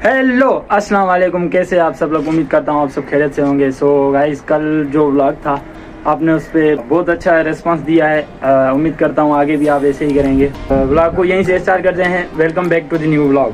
Hello अस्सलाम वालेकुम, कैसे आप सब लोग। उम्मीद करता हूँ आप सब खैरियत से होंगे। सो गाइस, कल जो व्लॉग था आपने उस पर बहुत अच्छा रिस्पांस दिया है। उम्मीद करता हूँ आगे भी आप ऐसे ही करेंगे। व्लॉग को यहीं से स्टार्ट करते हैं। Welcome back to the new vlog.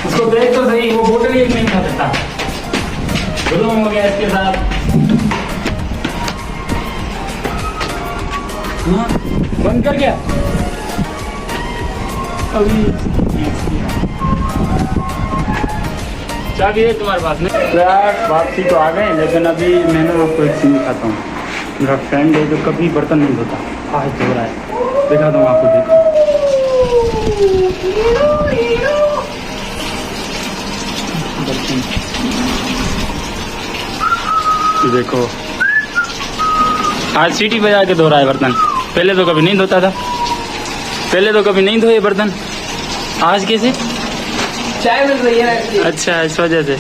उसको देख तो सही, वो बोतल ही नहीं खा सकता। जुल्म हो गया इसके साथ। हाँ, बंद कर गया अभी। चाबी है तुम्हारे पास में यार। वापसी तो आ गए, लेकिन अभी मैंने आपको एक सीन दिखाता हूँ। मेरा फ्रेंड है जो कभी बर्तन नहीं धोता, आज धो रहा है। दिखाता हूँ आपको, देखो। देखो, आज सीटी बजा के धो रहा है बर्तन। पहले तो कभी नहीं धोता था, पहले तो कभी नहीं धोए बर्तन। आज कैसे? चाय मिल रही है। अच्छा, इस वजह से।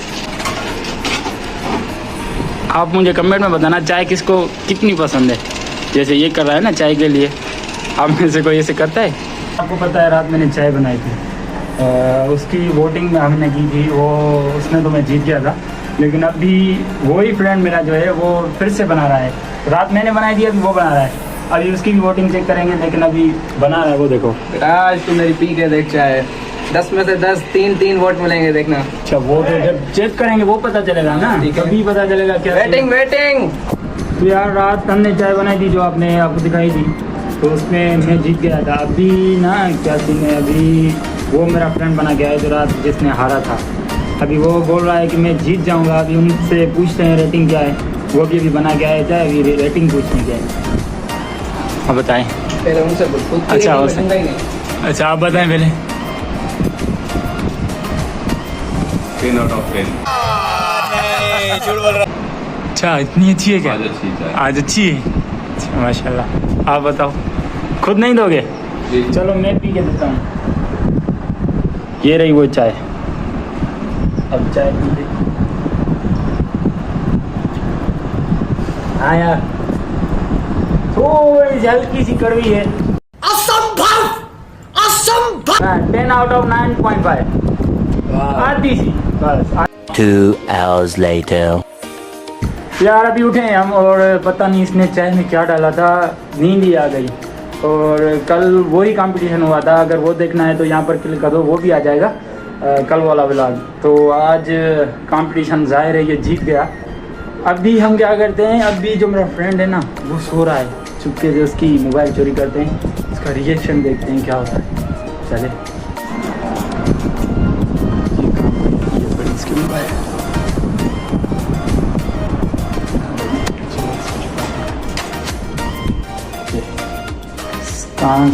आप मुझे कमेंट में बताना चाय किसको कितनी पसंद है। जैसे ये कर रहा है ना चाय के लिए, आप में से कोई ऐसे करता है? आपको पता है, रात मैंने चाय बनाई थी। उसकी वोटिंग हमने की थी, वो उसमें तो मैं जीत गया था। लेकिन अभी वही फ्रेंड मेरा जो है वो फिर से बना रहा है। रात मैंने बनाई थी, अभी वो बना रहा है। अभी उसकी भी वोटिंग चेक करेंगे, लेकिन अभी बना रहा है वो। देखो आज तू मेरी पी के देख चाय, 10 में से 10 तीन वोट मिलेंगे, देखना। अच्छा, वो तो जब चेक करेंगे वो पता चलेगा ना, तभी पता चलेगा क्या। वेटिंग। तो यार, रात हमने चाय बनाई थी जो आपने आपको दिखाई थी, तो उसमें मैं जीत गया था। अभी ना क्या सीन है, अभी वो मेरा फ्रेंड बना गया है जो रात जिसने हारा था। अभी वो बोल रहा है कि मैं जीत जाऊंगा। अभी उनसे पूछते हैं रेटिंग क्या है। वो भी अभी बना गया है चाय, अभी रेटिंग पूछने क्या है। आप बताएं पहले उनसे। अच्छा, अच्छा आप बताएं पहले। 10 out of 10। अच्छा, इतनी अच्छी है क्या? आज अच्छी चाय। आज अच्छी है। अच्छा, माशाल्लाह। आप बताओ, खुद नहीं दोगे? जी। चलो मैं पी के देता हूँ। ये रही वो चाय। अब चाय पी ले। हाँ यार, थोड़ी हल्की सी कड़वी है। असंभव। 10 out of 9.5। आधी सी बस। 2 hours later। यार अभी उठे हैं हम, और पता नहीं इसने चाय में क्या डाला था, नींद ही आ गई। और कल वही कंपटीशन हुआ था, अगर वो देखना है तो यहाँ पर क्लिक कर दो, वो भी आ जाएगा कल वाला व्लॉग। तो आज कंपटीशन जाहिर है ये जीत गया। अभी हम क्या करते हैं, अभी जो मेरा फ्रेंड है ना वो सो रहा है, चुपके से उसकी मोबाइल चोरी करते हैं, उसका रिएक्शन देखते हैं क्या होता है। चले, इसकी मोबाइल हाँ,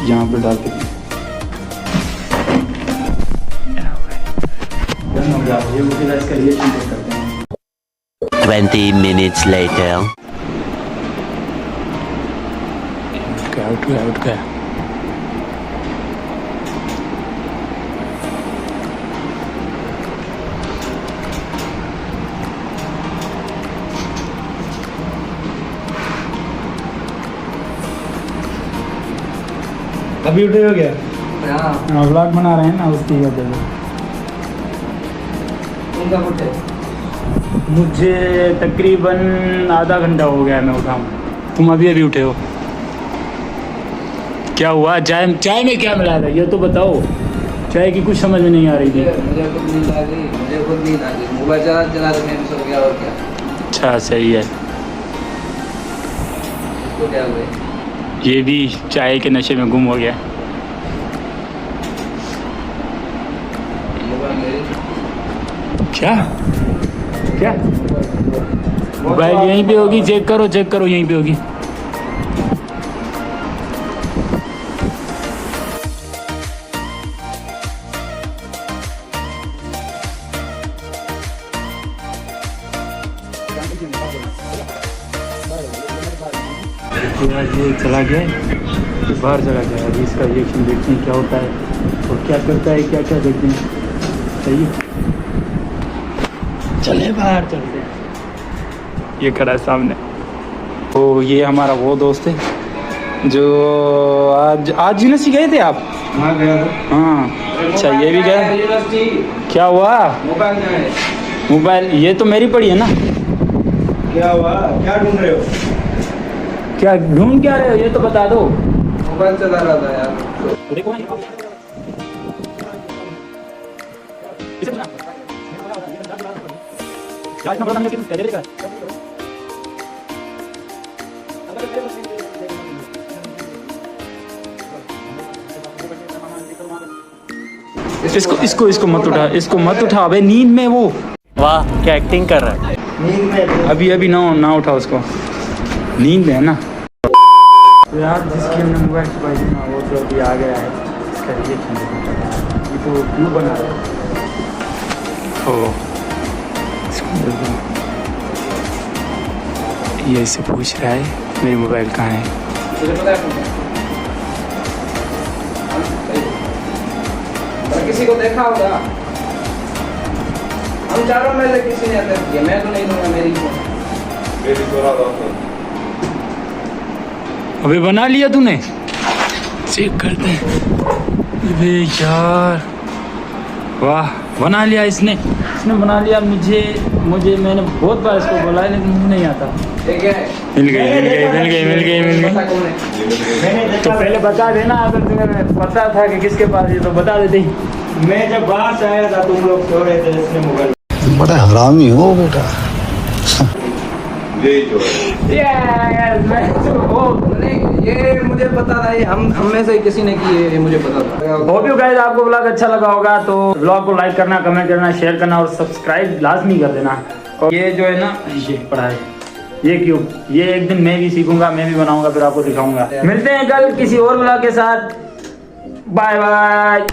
यहाँ पर डाल के ये मुझे इसका रिएक्शन चेक करते हैं। 20 minutes later। उठ गया। अभी उठे हो गया? हाँ, व्लॉग बना रहे हैं ना, उसकी वजह से। मुझे तकरीबन आधा घंटा हो गया मैं उठा हूँ। तुम अभी उठे हो? क्या हुआ? चाय में क्या मिलाया था ये तो बताओ। चाय की कुछ समझ में नहीं आ रही थी। मुझे खुद नींद आ गई। मोबाइल चला तो मैं सो गया, और क्या। अच्छा, सही है। तो क्या हुआ? ये भी चाय के नशे में गुम हो गया। क्या क्या मोबाइल यहीं पे होगी? चेक करो यहीं पे होगी। ये चला गया है, बाहर चला गया है। अभी इसका रिएक्शन देखते हैं क्या होता है और क्या करता है, क्या क्या देखते हैं। सही है, चले बाहर चलते हैं। ये खड़ा है सामने। तो ये हमारा वो दोस्त है जो आज यूनिवर्सिटी गए थे आप? हाँ गया था। हाँ अच्छा, ये भी गया। यूनिवर्सिटी क्या हुआ? मोबाइल कहाँ है? मोबाइल ये तो मेरी पड़ी है ना। क्या हुआ? क्या ढूंढ रहे हो? क्या ढूंढ क्या रहे हो, ये तो बता दो। मोबाइल चला रहा था यार। देखो इसको मत उठा अबे, नींद में वो। वाह क्या एक्टिंग कर रहा है। नींद में अभी ना उठा उसको, नींद में है ना। तो यार जिसकी हमने मोबाइल छुपाई थी ना, वो तो अभी आ गया है। इसका रिएक्शन ये तो क्यों बना रहा है। ओ ये इससे पूछ रहा है मेरी मोबाइल कहाँ है। तुझे पता है? किसी को देखा होगा? हम चारों में से किसी ने अटेंड किया। मैं तो नहीं दूंगा, मेरी अबे बना लिया तूने? चेक करते हैं। अबे यार वाह, बना लिया इसने बना लिया। मुझे मैंने बहुत बार इसको बोला है लेकिन मुझे नहीं आता। मिल गई। पता कौन है? तो पहले बता देना, अगर तुम्हें पता था कि किसके पास है तो बता देते। मैं जब बाहर से आया था तुम लोग सो रहे थे, इसने मोबाइल। बड़ा हरामी हो बेटा। यही जो है। ये मुझे पता था, ये हम में से किसी ने की है, ये मुझे पता था। होप यू गाइस आपको व्लॉग अच्छा लगा होगा तो व्लॉग को लाइक करना, कमेंट करना, शेयर करना और सब्सक्राइब लाजमी कर देना। और ये जो है ना, ये पड़ा है ये क्यूब, ये एक दिन मैं भी सीखूंगा, मैं भी बनाऊंगा, फिर आपको दिखाऊंगा। मिलते हैं कल किसी और व्लॉग के साथ। Bye bye.